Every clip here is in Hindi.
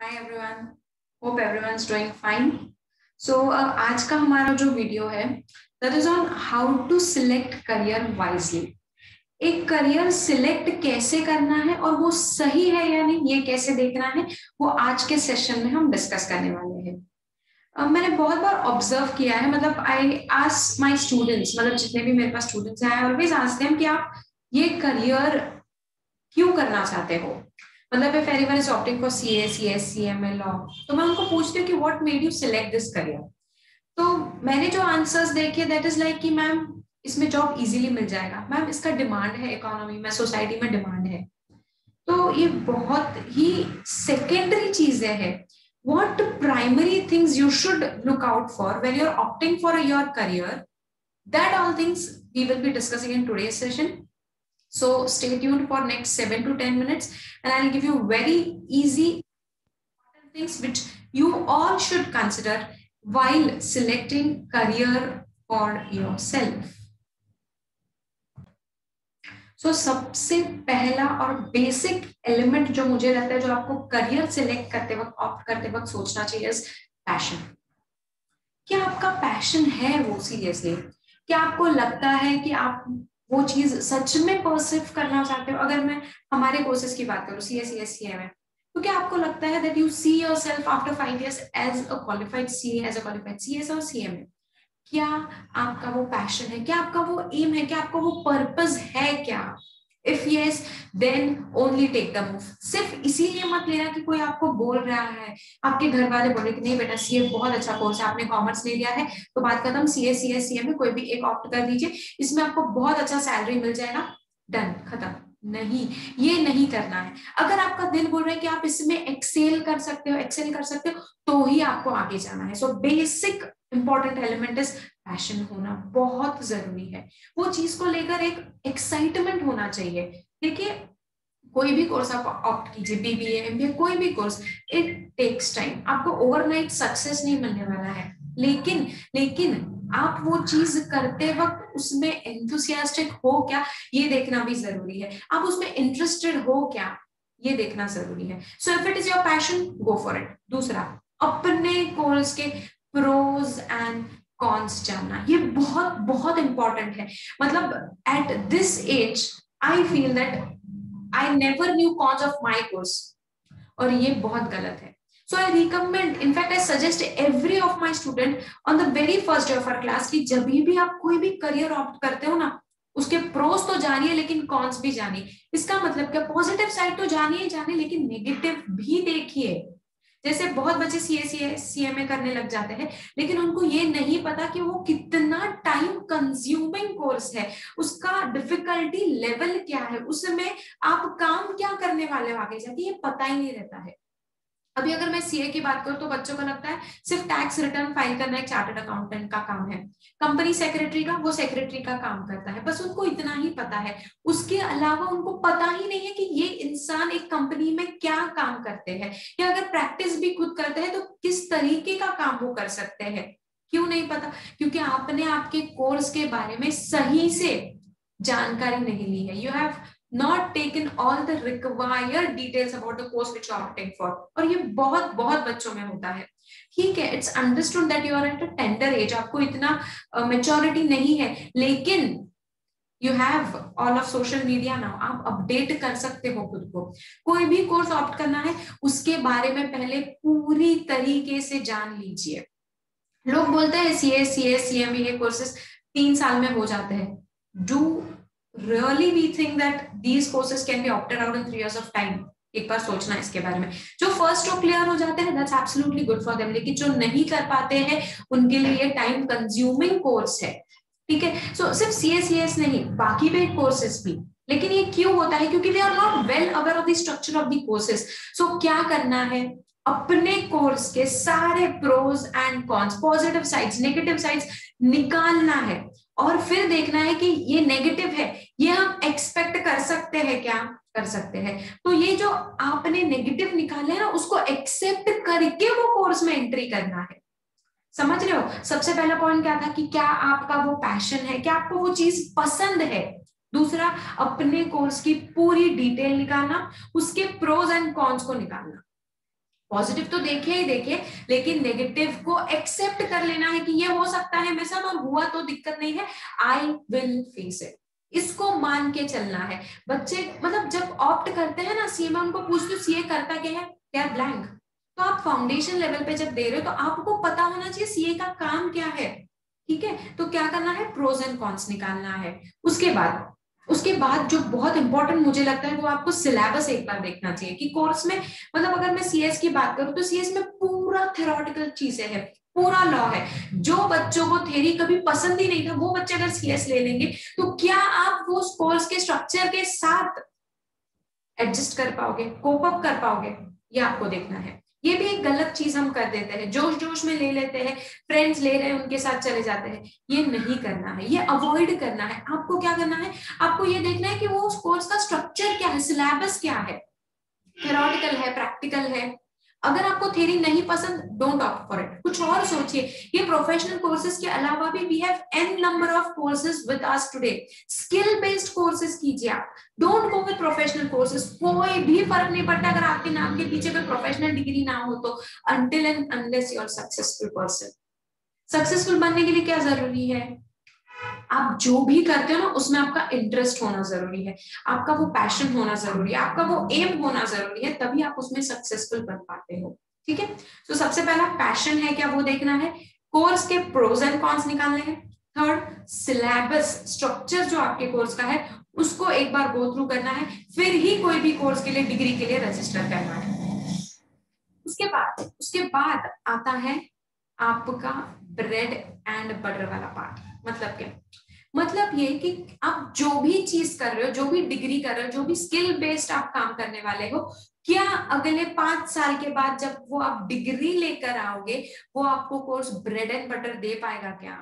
Hi everyone, hope everyone is doing fine. So आज का हमारा जो वीडियो है that is on how to select career wisely. एक करियर सिलेक्ट कैसे करना है और वो सही है या नहीं ये कैसे देखना है, वो आज के सेशन में हम डिस्कस करने वाले हैं। मैंने बहुत बार ऑब्जर्व किया है, मतलब आई आस्क माय स्टूडेंट्स, मतलब जितने भी मेरे पास स्टूडेंट्स हैं, आई ऑलवेज आस्क देम कि आप ये करियर क्यों करना चाहते हो। मतलब if anyone is opting for CA, CS, CMA law, तो मैं उनको पूछती हूँ कि what made you select this career। तो मैंने जो आंसर्स देखे दैट इज लाइक कि मैम इसमें जॉब इजीली मिल जाएगा, मैम इसका डिमांड है इकोनॉमी में, सोसाइटी में डिमांड है। तो ये बहुत ही सेकेंडरी चीजें हैं। What primary things you should look out for when you're opting for your career, that all things we will be discussing in today's session. So stay tuned for next 7 to 10 minutes and I'll give you very easy things which you all should consider while selecting career for yourself. So सबसे पहला और बेसिक एलिमेंट जो मुझे लगता है जो आपको करियर सिलेक्ट करते वक्त, ऑप्ट करते वक्त सोचना चाहिए इज पैशन। क्या आपका पैशन है वो सीरियसली? क्या आपको लगता है कि आप वो चीज सच में परसीव करना चाहते हो? अगर मैं हमारे कोर्सेज की बात करूँ, CA में, तो क्या आपको लगता है that you see yourself after 5 years as a qualified CA, as a qualified CS और CMA? क्या आपका वो पैशन है? क्या आपका वो एम है? क्या आपका वो पर्पस है क्या? If yes then only take the move. सिर्फ इसीलिए मत लेना कि कोई आपको बोल रहा है, आपके घर वाले बोले कि नहीं बेटा CA बहुत अच्छा कोर्स है, आपने कॉमर्स ले लिया है तो बात खत्म, CA CS CMA कोई भी एक ऑप्ट कर दीजिए, इसमें आपको बहुत अच्छा सैलरी मिल जाएगा, डन, खत्म। नहीं, ये नहीं करना है। अगर आपका दिल बोल रहा है कि आप इसमें एक्सेल कर सकते हो तो ही आपको आगे जाना है। So basic important element is passion होना बहुत जरूरी है। वो चीज को लेकर एक एक्साइटमेंट होना चाहिए। देखिए कोई भी कोर्स आप ऑप्ट कीजिए, BBA MBA कोई भी कोर्स, इट टेक्स टाइम। आपको ओवरनाइट सक्सेस नहीं मिलने वाला है, लेकिन आप वो चीज करते वक्त उसमें एंथुसियास्टिक हो क्या ये देखना भी जरूरी है। आप उसमें इंटरेस्टेड हो क्या ये देखना जरूरी है। So if it is your passion, go for it. दूसरा, अपने कोर्स के प्रोज एंड कॉन्स जानना, ये बहुत बहुत इंपॉर्टेंट है। मतलब at this age I feel that I never knew cons of my course, और ये बहुत गलत है। So I recommend, in fact, I suggest every of my student on the very first day of our class कि जब भी आप कोई भी करियर ऑप्ट करते हो ना, उसके प्रोस तो जानिए लेकिन कॉन्स भी जानिए। इसका मतलब क्या, पॉजिटिव साइड तो जानिए लेकिन नेगेटिव भी देखिए। जैसे बहुत बच्चे CA CMA करने लग जाते हैं लेकिन उनको ये नहीं पता कि वो कितना टाइम कंज्यूमिंग कोर्स है, उसका डिफिकल्टी लेवल क्या है, उसमें आप काम क्या करने वाले हो आगे जाके, ये पता ही नहीं रहता है। अभी अगर मैं CA की बात करूं तो बच्चों को लगता है सिर्फ टैक्स रिटर्न फाइल करना एक चार्टर्ड अकाउंटेंट का काम है, कंपनी सेक्रेटरी का वो सेक्रेटरी का काम करता है, बस उनको इतना ही पता है। उसके अलावा उनको पता ही नहीं है कि ये इंसान एक कंपनी में क्या काम करते हैं, या अगर प्रैक्टिस भी खुद करते हैं तो किस तरीके का काम वो कर सकते हैं। क्यों नहीं पता? क्योंकि आपने आपके कोर्स के बारे में सही से जानकारी नहीं ली है। You have not taken all the required details about the course which you are opting for, और ये बहुत बहुत बच्चों में होता है। ठीक है, it's understood that you are at a tender age, आपको इतना maturity नहीं है, लेकिन you have all of social media now, आप अपडेट कर सकते हो खुद को। कोई भी कोर्स ऑप्ट करना है उसके बारे में पहले पूरी तरीके से जान लीजिए। लोग बोलते हैं CA CMA ये कोर्सेस 3 साल में हो जाते हैं। Do really we think that these courses can be opted out in 3 years of time? एक बार सोचना इसके बारे में। जो फर्स्ट रो क्लियर हो जाते हैं that's absolutely good for them, लेकिन जो नहीं कर पाते हैं उनके लिए टाइम कंज्यूमिंग कोर्स है। ठीक है, सो सिर्फ CS नहीं, बाकी भी कोर्सेस भी। लेकिन ये क्यों होता है? क्योंकि they are not well aware of the structure of the courses. So क्या करना है, अपने कोर्स के सारे pros and cons, positive sides negative sides निकालना है, और फिर देखना है कि ये नेगेटिव है, ये हम एक्सपेक्ट कर सकते हैं क्या, कर सकते हैं। तो ये जो आपने नेगेटिव निकाले हैं ना, उसको एक्सेप्ट करके वो कोर्स में एंट्री करना है। समझ रहे हो? सबसे पहला पॉइंट क्या था कि क्या आपका वो पैशन है, क्या आपको वो चीज पसंद है। दूसरा, अपने कोर्स की पूरी डिटेल निकालना, उसके प्रोज एंड कॉन्स को निकालना। पॉजिटिव तो देखे ही देखे, लेकिन नेगेटिव को एक्सेप्ट कर लेना है कि ये हो सकता है मेरे साथ और हुआ तो दिक्कत नहीं है, आई विल फेस इट, इसको मान के चलना है। बच्चे मतलब जब ऑप्ट करते हैं ना सीए में, उनको पूछते हो सीए करता क्या है, क्या ब्लैंक। तो आप फाउंडेशन लेवल पे जब दे रहे हो तो आपको पता होना चाहिए सीए का काम क्या है, ठीक है। तो क्या करना है, प्रोज एंड कॉन्स निकालना है। उसके बाद जो बहुत इंपॉर्टेंट मुझे लगता है वो आपको सिलेबस एक बार देखना चाहिए कि कोर्स में, मतलब अगर मैं सीएस की बात करूं तो सीएस में पूरा थ्योरेटिकल चीजें हैं, पूरा लॉ है। जो बच्चों को थ्योरी कभी पसंद ही नहीं था वो बच्चे अगर सीएस ले लेंगे तो क्या आप वो कोर्स के स्ट्रक्चर के साथ एडजस्ट कर पाओगे, कोप अप कर पाओगे, ये आपको देखना है। ये भी एक गलत चीज हम कर देते हैं, जोश जोश में ले लेते हैं, फ्रेंड्स ले रहे हैं उनके साथ चले जाते हैं, ये नहीं करना है, ये अवॉइड करना है। आपको क्या करना है, आपको ये देखना है कि वो उस कोर्स का स्ट्रक्चर क्या है, सिलेबस क्या है, थ्योरेटिकल है, प्रैक्टिकल है। अगर आपको थ्योरी नहीं पसंद, डोंट ऑप्ट फॉर इट, कुछ और सोचिए। ये प्रोफेशनल कोर्सेज के अलावा भी we have an number of courses with us today, skill based courses कीजिए आप, don't go with professional courses. कोई भी फर्क नहीं पड़ता अगर आपके नाम के पीछे कोई प्रोफेशनल डिग्री ना हो तो, until and unless you are successful person। Successful बनने के लिए क्या जरूरी है, आप जो भी करते हो ना उसमें आपका इंटरेस्ट होना जरूरी है, आपका वो पैशन होना जरूरी है, आपका वो एम होना जरूरी है, तभी आप उसमें सक्सेसफुल बन पाते हो, ठीक है। तो सबसे पहला पैशन है क्या, वो देखना है। कोर्स के प्रोज एंड कॉन्स निकालने हैं। थर्ड, सिलेबस स्ट्रक्चर जो आपके कोर्स का है उसको एक बार गो थ्रू करना है, फिर ही कोई भी कोर्स के लिए, डिग्री के लिए रजिस्टर करना है। उसके बाद आता है आपका ब्रेड एंड बटर वाला पार्ट। मतलब क्या, मतलब ये कि आप जो भी चीज कर रहे हो, जो भी डिग्री कर रहे हो, जो भी स्किल बेस्ड आप काम करने वाले हो, क्या अगले 5 साल के बाद जब वो आप डिग्री लेकर आओगे वो आपको कोर्स ब्रेड एंड बटर दे पाएगा क्या,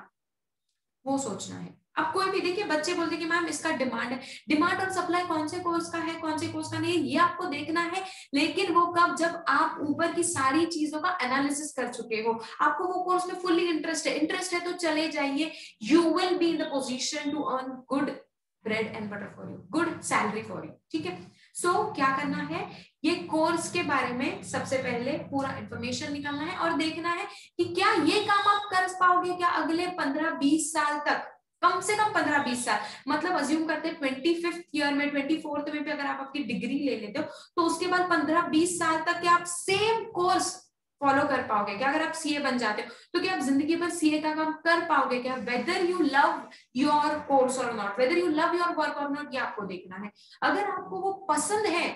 वो सोचना है। अब कोई भी देखिए, बच्चे बोलते कि मैम इसका डिमांड है, डिमांड और सप्लाई कौन से कोर्स का है, कौन से कोर्स का नहीं है, ये आपको देखना है। लेकिन वो कब, जब आप ऊपर की सारी चीजों का एनालिसिस कर चुके हो, आपको वो कोर्स में फुल्ली इंटरेस्ट है तो चले जाइए। You will be in the position to earn good bread and butter for you, good salary for you, ठीक है। सो क्या करना है, ये कोर्स के बारे में सबसे पहले पूरा इंफॉर्मेशन निकालना है और देखना है कि क्या ये काम आप कर पाओगे क्या अगले 15-20 साल तक, कम से कम 15-20 साल। मतलब अज्यूम करते हैं 25th ईयर में, 24th में भी अगर आप आपकी डिग्री ले लेते हो तो उसके बाद 15-20 साल तक क्या आप सेम कोर्स फॉलो कर पाओगे क्या। अगर आप सीए बन जाते हो तो क्या आप जिंदगी भर सीए का काम कर पाओगे क्या, whether you love your course और not, whether you love your work और नॉट, ये आपको देखना है। अगर आपको वो पसंद है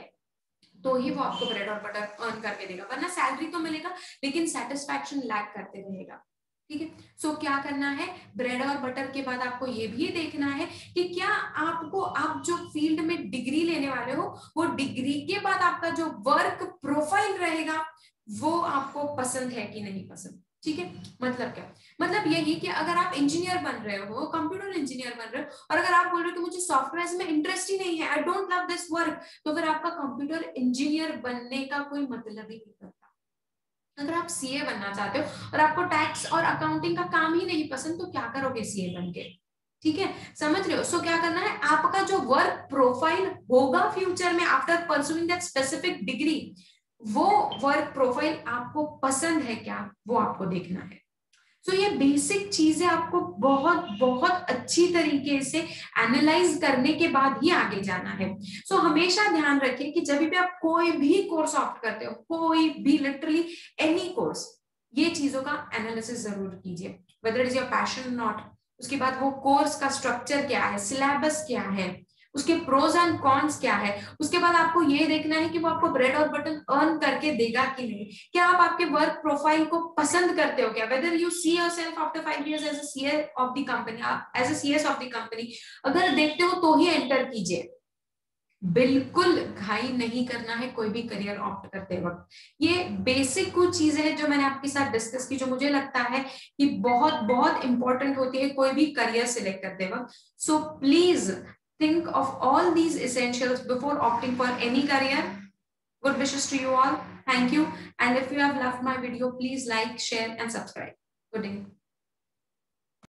तो ही वो आपको ब्रेड और बटर अर्न करके देगा, वरना सैलरी तो मिलेगा लेकिन सेटिस्फैक्शन लैक करते रहेगा, ठीक है। सो क्या करना है, ब्रेड और बटर के बाद आपको ये भी देखना है कि क्या आपको, आप जो फील्ड में डिग्री लेने वाले हो वो डिग्री के बाद आपका जो वर्क प्रोफाइल रहेगा वो आपको पसंद है कि नहीं पसंद, ठीक है। मतलब क्या, मतलब यही कि अगर आप इंजीनियर बन रहे हो, कंप्यूटर इंजीनियर बन रहे हो, और अगर आप बोल रहे हो कि मुझे सॉफ्टवेयर में इंटरेस्ट ही नहीं है, I don't love this work, तो फिर आपका कंप्यूटर इंजीनियर बनने का कोई मतलब ही नहीं बनता। अगर आप सीए बनना चाहते हो और आपको टैक्स और अकाउंटिंग का काम ही नहीं पसंद तो क्या करोगे सीए बन के, ठीक है, समझ रहे हो। सो क्या करना है, आपका जो वर्क प्रोफाइल होगा फ्यूचर में after pursuing that specific degree, वो वर्क प्रोफाइल आपको पसंद है क्या, वो आपको देखना है। सो ये बेसिक चीजें आपको बहुत बहुत अच्छी तरीके से एनालाइज करने के बाद ही आगे जाना है। सो हमेशा ध्यान रखिए कि जब भी आप कोई भी कोर्स ऑप्ट करते हो, कोई भी, लिटरली एनी कोर्स, ये चीजों का एनालिसिस जरूर कीजिए, whether is your passion not. उसके बाद वो कोर्स का स्ट्रक्चर क्या है, सिलेबस क्या है, उसके प्रोज एंड कॉन्स क्या है। उसके बाद आपको ये देखना है कि वो आपको ब्रेड और बटर अर्न करके देगा कि नहीं, क्या आप आपके वर्क प्रोफाइल को पसंद करते हो क्या, whether you see yourself after 5 years as a CA of the company, as a CS of the company. अगर देखते हो तो ही एंटर कीजिए, बिल्कुल घाई नहीं करना है कोई भी करियर ऑप्ट करते वक्त। ये बेसिक कुछ चीजें हैं जो मैंने आपके साथ डिस्कस की, जो मुझे लगता है कि बहुत बहुत इंपॉर्टेंट होती है कोई भी करियर सिलेक्ट करते वक्त। So please think of all these essentials before opting for any career. Good wishes to you all. Thank you. And if you have loved my video, please like, share, and subscribe. Good day.